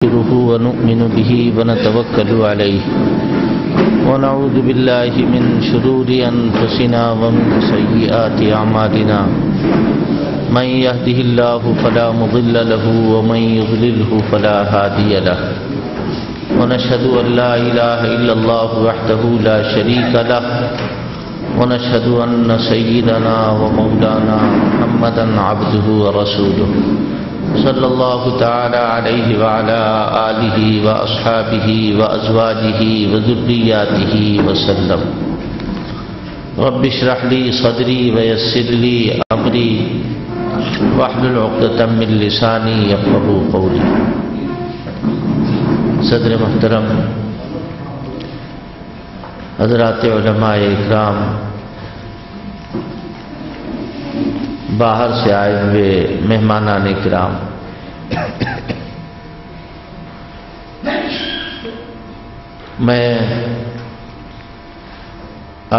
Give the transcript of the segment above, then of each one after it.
نستغفره ونؤمن به ونتوكل عليه ونعوذ بالله من شرور أنفسنا ومن سيئات أعمالنا من يهده الله فلا مضل له ومن يضلله فلا هادي له ونشهد أن لا إله إلا الله وحده لا شريك له ونشهد أن سيدنا ومولانا محمدا عبده ورسوله صلى الله تعالى عليه وعلى آله وأصحابه وأزواجه وذرياته وسلم. رب اشرح لي صدري ويسر لي أمري واحلل عقدة من لساني يفقهوا قولي. صدر محترم، حضرات علماء اکرام، باہر سے آئے ہوئے مہمانان کرام، میں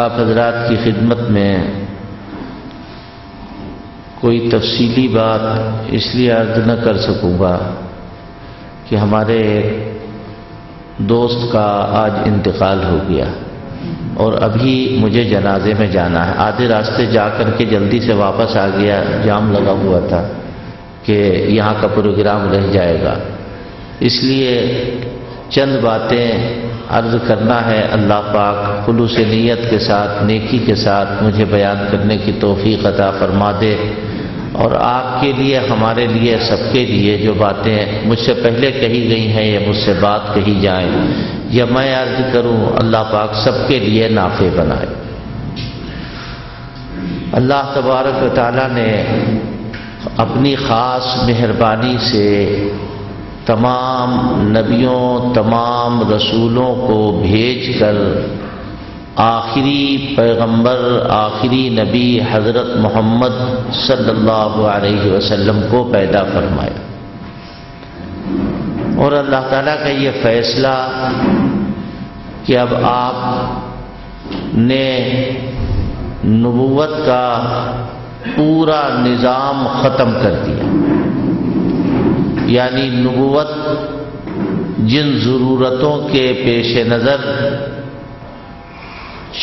آپ حضرات کی خدمت میں کوئی تفصیلی بات اس لیے عرض نہ کر سکوں گا کہ ہمارے دوست کا آج انتقال ہو گیا اور ابھی مجھے جنازے میں جانا ہے. آدھے راستے جا کر کے جلدی سے واپس آ گیا، جام لگا ہوا تھا کہ یہاں کا پروگرام رہ جائے گا، اس لیے چند باتیں عرض کرنا ہے. اللہ پاک خلوص نیت کے ساتھ، نیکی کے ساتھ مجھے بیان کرنے کی توفیق عطا فرما دے، اور آپ کے لیے، ہمارے لیے، سب کے لیے جو باتیں مجھ سے پہلے کہی گئی ہیں یا مجھ سے بات کہی جائیں یا میں عرض کروں، اللہ پاک سب کے لیے نافع بنائے. اللہ تبارک و تعالیٰ نے اپنی خاص مہربانی سے تمام نبیوں، تمام رسولوں کو بھیج کر آخری پیغمبر، آخری نبی حضرت محمد صلی اللہ علیہ وسلم کو پیدا فرمایا. اور اللہ تعالیٰ کا یہ فیصلہ کہ اب آپ نے نبوت کا پورا نظام ختم کر دیا، یعنی نبوت جن ضرورتوں کے پیش نظر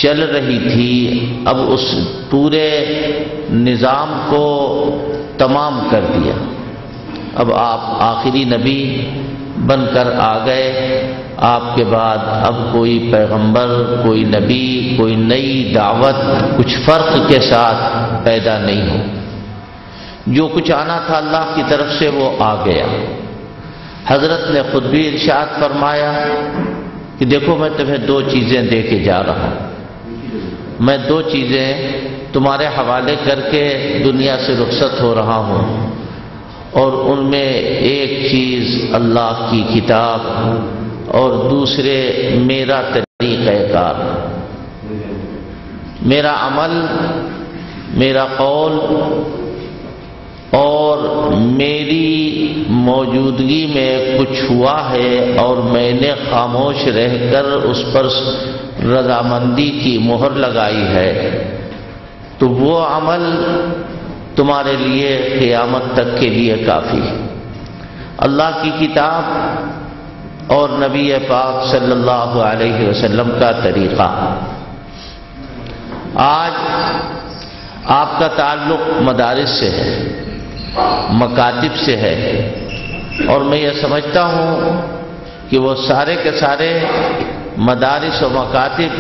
چل رہی تھی، اب اس پورے نظام کو تمام کر دیا. اب آپ آخری نبی بن کر آ گئے. آپ کے بعد اب کوئی پیغمبر، کوئی نبی، کوئی نئی دعوت کچھ فرق کے ساتھ پیدا نہیں ہو. جو کچھ آنا تھا اللہ کی طرف سے وہ آ گیا. حضرت نے خود بھی ارشاد فرمایا کہ دیکھو میں تمہیں دو چیزیں دے کے جا رہا ہوں، میں دو چیزیں تمہارے حوالے کر کے دنیا سے رخصت ہو رہا ہوں، اور ان میں ایک چیز اللہ کی کتاب اور دوسرے میرا طریقہ کار، میرا عمل، میرا قول، اور میری موجودگی میں کچھ ہوا ہے اور میں نے خاموش رہ کر اس پر رضامندی کی مہر لگائی ہے، تو وہ عمل تمہارے لیے قیامت تک کے لیے کافی ہے. اللہ کی کتاب اور نبی پاک صلی اللہ علیہ وسلم کا طریقہ. آج آپ کا تعلق مدارس سے ہے، مکاتب سے ہے، اور میں یہ سمجھتا ہوں کہ وہ سارے کے سارے مدارس و مکاتب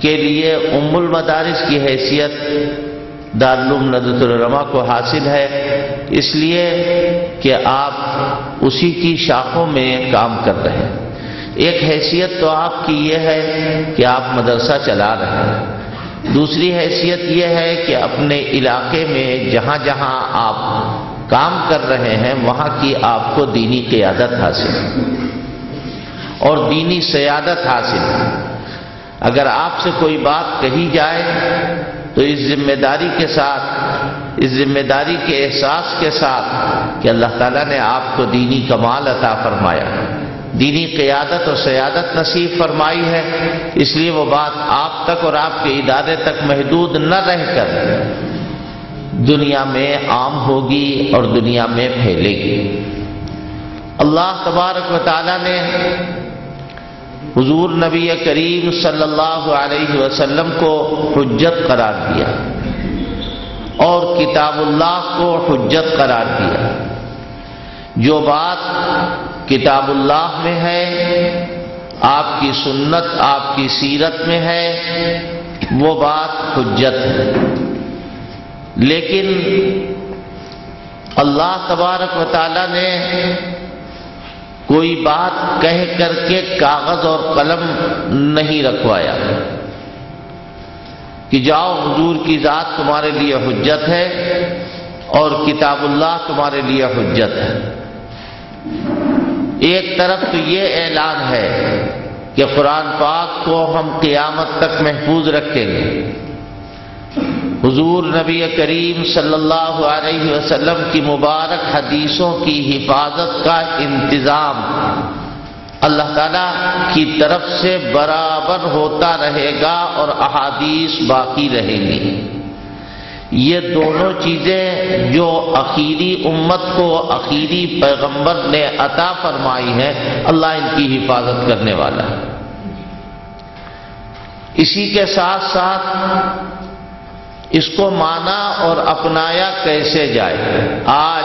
کے لیے ام المدارس کی حیثیت دارالعلوم ندوۃ العلماء کو حاصل ہے، اس لیے کہ آپ اسی کی شاخوں میں کام کر رہے ہیں. ایک حیثیت تو آپ کی یہ ہے کہ آپ مدرسہ چلا رہے ہیں، دوسری حیثیت یہ ہے کہ اپنے علاقے میں جہاں جہاں آپ کام کر رہے ہیں وہاں کی آپ کو دینی قیادت حاصل ہے اور دینی سیادت حاصل ہے. اگر آپ سے کوئی بات کہی جائے تو اس ذمہ داری کے ساتھ، اس ذمہ داری کے احساس کے ساتھ کہ اللہ تعالیٰ نے آپ کو دینی کمال عطا فرمایا، دینی قیادت اور سیادت نصیب فرمائی ہے، اس لیے وہ بات آپ تک اور آپ کے ادارے تک محدود نہ رہ کر دنیا میں عام ہوگی اور دنیا میں پھیلے گی. اللہ تبارک و تعالی نے حضور نبی کریم صلی اللہ علیہ وسلم کو حجت قرار دیا اور کتاب اللہ کو حجت قرار دیا۔ جو بات کتاب اللہ میں ہے، آپ کی سنت، آپ کی سیرت میں ہے، وہ بات حجت ہے۔ لیکن اللہ تبارک و تعالی نے کوئی بات کہہ کر کے کاغذ اور قلم نہیں رکھوایا کہ جاؤ حضور کی ذات تمہارے لیے حجت ہے اور کتاب اللہ تمہارے لیے حجت ہے۔ ایک طرف تو یہ اعلان ہے کہ قرآن پاک کو ہم قیامت تک محفوظ رکھیں گے، حضور نبی کریم صلی اللہ علیہ وسلم کی مبارک حدیثوں کی حفاظت کا انتظام اللہ تعالیٰ کی طرف سے برابر ہوتا رہے گا اور احادیث باقی رہیں گی۔ یہ دونوں چیزیں جو اخیری امت کو اخیری پیغمبر نے عطا فرمائی ہیں، اللہ ان کی حفاظت کرنے والا ہے۔ اسی کے ساتھ ساتھ اس کو مانا اور اپنایا کیسے جائے؟ آج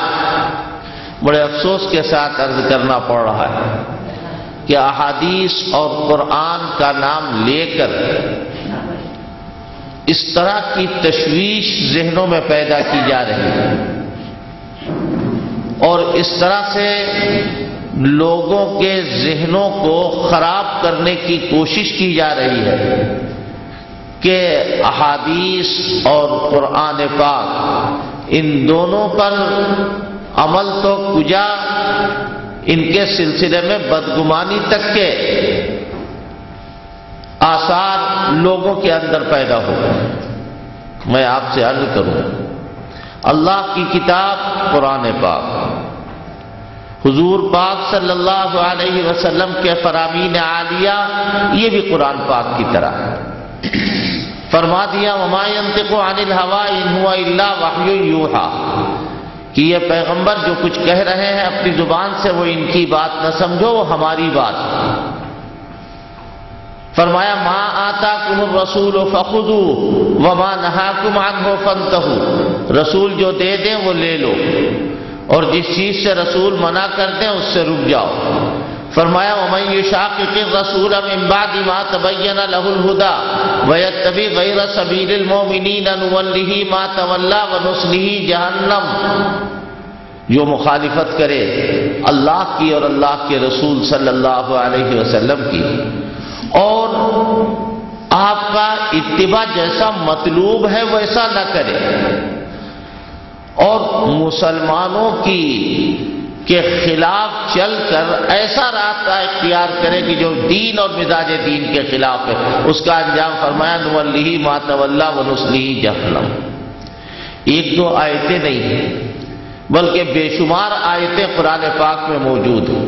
بڑے افسوس کے ساتھ عرض کرنا پڑ رہا ہے کہ احادیث اور قرآن کا نام لے کر اس طرح کی تشویش ذہنوں میں پیدا کی جا رہی ہے اور اس طرح سے لوگوں کے ذہنوں کو خراب کرنے کی کوشش کی جا رہی ہے کہ احادیث اور قرآن پاک ان دونوں پر عمل تو کجا، ان کے سلسلے میں بدگمانی تک کے آثار لوگوں کے اندر پیدا ہو گئے۔ میں آپ سے عرض کروں، اللہ کی کتاب قرآن پاک، حضور پاک صلی اللہ علیہ وسلم کے فرامین عالیہ، یہ بھی قرآن پاک کی طرح ہے۔ فرما دیا وما ينطق عن الهوى ان هو الا وحی یوحى کہ یہ پیغمبر جو کچھ کہہ رہے ہیں اپنی زبان سے وہ ان کی بات نہ سمجھو، وہ ہماری بات۔ فرمایا ما آتاکم الرسول فخذوه وما نہاکم عنہ فانتہوا، رسول جو دے دیں وہ لے لو اور جس چیز سے رسول منع کر دیں اس سے رک جاؤ۔ فرمایا ومن یشاقق الرسول من بعد ما تبین له الهدى ویتبع غیر سبیل المؤمنین نولہ ما تولی ونصلہ جہنم، جو مخالفت کرے اللہ کی اور اللہ کے رسول صلی اللہ علیہ وسلم کی اور آپ کا اتباع جیسا مطلوب ہے ویسا نہ کرے اور مسلمانوں کی کے خلاف چل کر ایسا راستہ اختیار کرے کہ جو دین اور مزاج دین کے خلاف ہے، اس کا انجام فرمایا نولہ ما تولی ونصلہ جہنم۔ ایک دو آیتیں نہیں ہیں بلکہ بے شمار آیتیں قرآن پاک میں موجود ہیں۔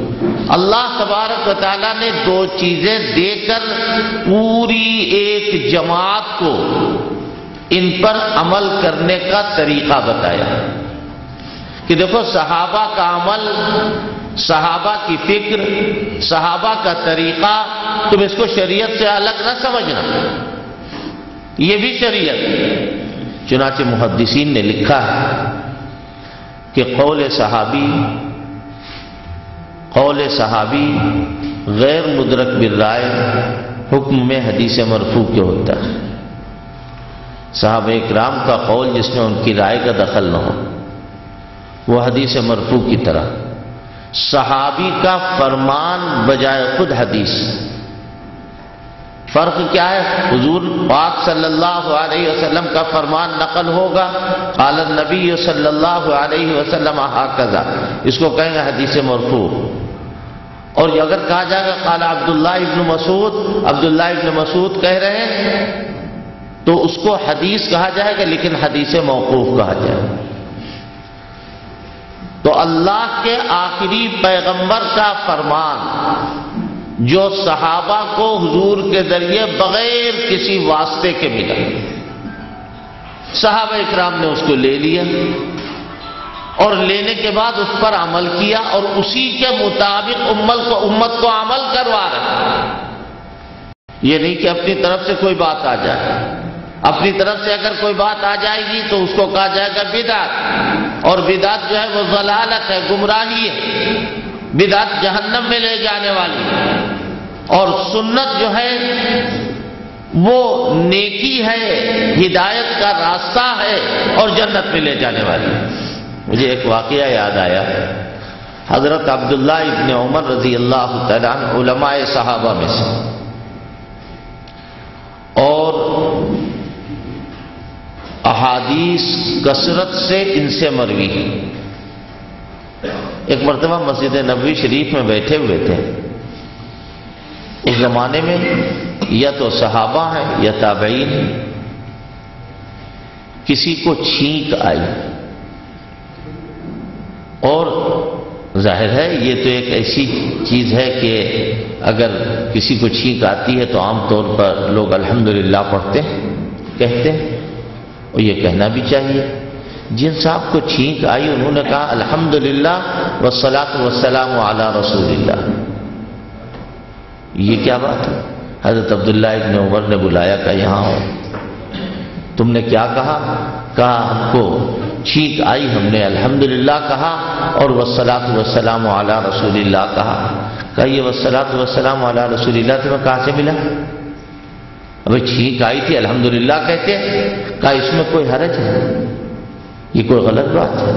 اللہ تبارک و تعالیٰ نے دو چیزیں دے کر پوری ایک جماعت کو ان پر عمل کرنے کا طریقہ بتایا کہ دیکھو صحابہ کا عمل، صحابہ کی فکر، صحابہ کا طریقہ، تم اس کو شریعت سے الگ نہ سمجھنا، یہ بھی شریعت۔ چنانچہ محدثین نے لکھا ہے کہ قول صحابی غیر مدرک بالرائے حکم میں حدیث مرفوع کے ہوتا ہے۔ صحابہ اکرام کا قول جس میں ان کی رائے کا دخل نہ ہو وہ حدیث مرفوع کی طرح، صحابی کا فرمان بجائے خود حدیث۔ فرق کیا ہے؟ حضور پاک صلی اللہ علیہ وسلم کا فرمان نقل ہوگا، قال النبی صلی اللہ علیہ وسلم ہکذا، اس کو کہیں گے حدیث مرفوع۔ اور اگر کہا جائے گا قال عبداللہ ابن مسعود کہہ رہے ہیں تو اس کو حدیث کہا جائے گا لیکن حدیث موقوف کہا جائے گا۔ تو اللہ کے آخری پیغمبر کا فرمان جو صحابہ کو حضور کے ذریعے بغیر کسی واسطے کے ملا، صحابہ اکرام نے اس کو لے لیا اور لینے کے بعد اس پر عمل کیا اور اسی کے مطابق امت کو عمل کروا رہا. یہ نہیں کہ اپنی طرف سے کوئی بات آ جائے. اپنی طرف سے اگر کوئی بات آ جائے گی تو اس کو کہا جائے گا بدعت، اور بدعت جو ہے وہ ضلالت ہے، گمراہی ہے، بدعت جہنم میں لے جانے والی ہے. اور سنت جو ہے وہ نیکی ہے، ہدایت کا راستہ ہے اور جنت میں لے جانے والی ہے. مجھے ایک واقعہ یاد آیا. حضرت عبداللہ ابن عمر رضی اللہ تعالیٰ عنہ علماء صحابہ میں سے، اور احادیث کثرت سے ان سے مروی ہے. ایک مرتبہ مسجد نبوی شریف میں بیٹھے ہوئے تھے. اس زمانے میں یا تو صحابہ ہیں یا تابعین ہیں. کسی کو چھینک آئی، اور ظاہر ہے یہ تو ایک ایسی چیز ہے کہ اگر کسی کو چھینک آتی ہے تو عام طور پر لوگ الحمدللہ پڑھتے ہیں، کہتے ہیں، اور یہ کہنا بھی چاہیے. جن صاحب کو چھینک آئی انہوں نے کہا الحمدللہ والصلاۃ والسلام علی رسول اللہ. یہ کیا بات ہے؟ حضرت عبداللہ ابن عمر نے بلایا، کہا یہاں ہو. تم نے کیا کہا؟ کہا ہم کو چھینک آئی، ہم نے الحمدللہ کہا اور والصلاۃ والسلام علی رسول اللہ کہا. کہا یہ والصلاۃ والسلام علی رسول اللہ تمہیں کہاں سے ملا؟ ابھی چھینک آئی تھی الحمدللہ کہتے. کہا اس میں کوئی حرج ہے؟ یہ کوئی غلط بات ہے؟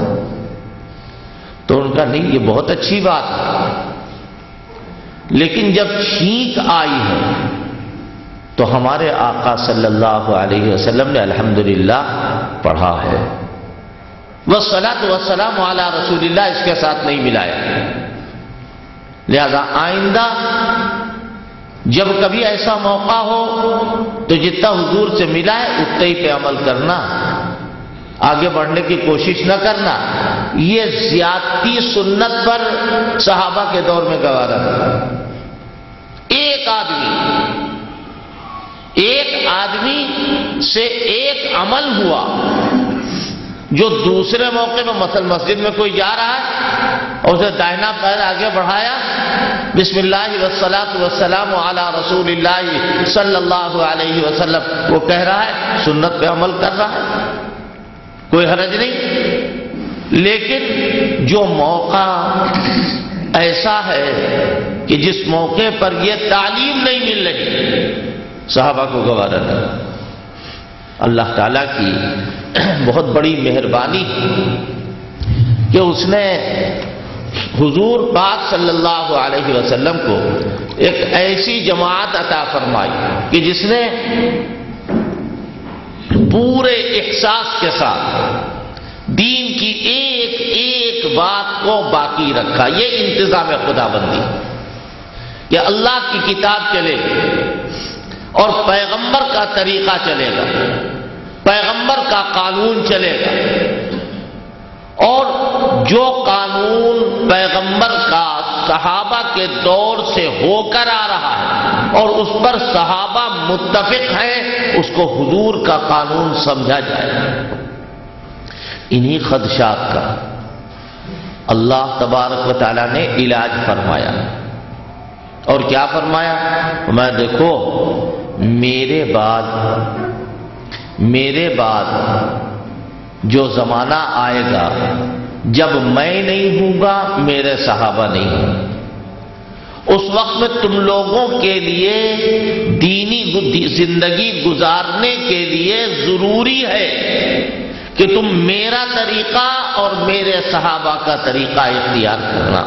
تو ان کا نہیں، یہ بہت اچھی بات ہے، لیکن جب چھینک آئی ہے تو ہمارے آقا صلی اللہ علیہ وسلم نے الحمدللہ پڑھا ہے. والصلاۃ والسلام علی رسول اللہ اس کے ساتھ نہیں ملایا. لہذا آئندہ جب کبھی ایسا موقع ہو تو جتنا حضور سے ملا ہے اتنے ہی پہ عمل کرنا، آگے بڑھنے کی کوشش نہ کرنا. یہ زیادتی سنت پر صحابہ کے دور میں گوارا تھا. ایک آدمی سے ایک عمل ہوا جو دوسرے موقع میں مثلا مسجد میں کوئی جا رہا ہے اور اسے دائنا پیر آگے بڑھایا، بسم اللہ والصلاۃ والسلام علی رسول اللہ صلی اللہ علیہ وسلم، وہ کہہ رہا ہے، سنت پہ عمل کر رہا ہے، کوئی حرج نہیں. لیکن جو موقع ایسا ہے کہ جس موقع پر یہ تعلیم نہیں مل رہی، صحابہ کو گوارا تھا. اللہ تعالیٰ کی بہت بڑی مہربانی کہ اس نے حضور پاک صلی اللہ علیہ وسلم کو ایک ایسی جماعت عطا فرمائی کہ جس نے پورے احساس کے ساتھ دین کی ایک ایک بات کو باقی رکھا. یہ انتظام خدا بندی کہ اللہ کی کتاب چلے گی اور پیغمبر کا طریقہ چلے گا، پیغمبر کا قانون چلے گا، اور جو قانون پیغمبر کا صحابہ کے دور سے ہو کر آ رہا ہے اور اس پر صحابہ متفق ہیں، اس کو حضور کا قانون سمجھا جائے. انہی خدشات کا اللہ تبارک و تعالیٰ نے علاج فرمایا. اور کیا فرمایا؟ میں دیکھو میرے بعد جو زمانہ آئے گا جب میں نہیں ہوں گا، میرے صحابہ نہیں ہوں، اس وقت میں تم لوگوں کے لیے دینی زندگی گزارنے کے لیے ضروری ہے کہ تم میرا طریقہ اور میرے صحابہ کا طریقہ اختیار کرنا.